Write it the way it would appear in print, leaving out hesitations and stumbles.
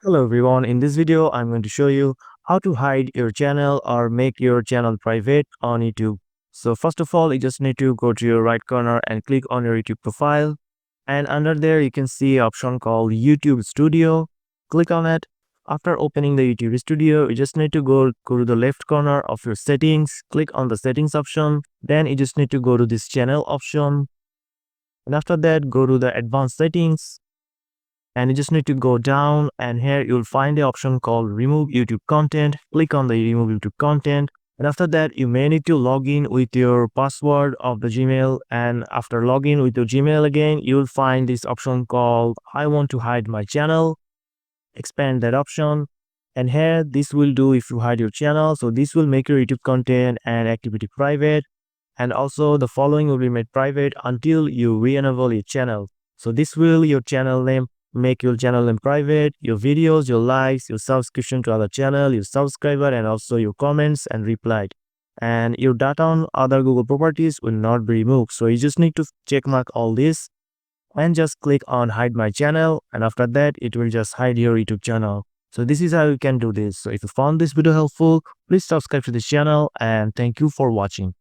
Hello everyone, in this video I'm going to show you how to hide your channel or make your channel private on YouTube. So first of all, you just need to go to your right corner and click on your YouTube profile, and under there you can see an option called YouTube Studio. Click on it. After opening the YouTube Studio, you just need to go to the left corner of your settings, click on the settings option, then you just need to go to this channel option, and after that go to the advanced settings, and you just need to go down, and here you'll find the option called remove YouTube content. Click on the remove YouTube content, and after that you may need to log in with your password of the Gmail, and after login with your Gmail again, you'll find this option called I want to hide my channel. Expand that option, and here this will do if you hide your channel. So this will make your YouTube content and activity private, and also the following will be made private until you re-enable your channel. So this will your channel name, make your channel name private, your videos, your likes, your subscription to other channel, your subscriber, and also your comments and replied. And your data on other Google properties will not be removed. So you just need to check mark all this and just click on hide my channel, and after that it will just hide your YouTube channel. So this is how you can do this. So if you found this video helpful, please subscribe to this channel, and thank you for watching.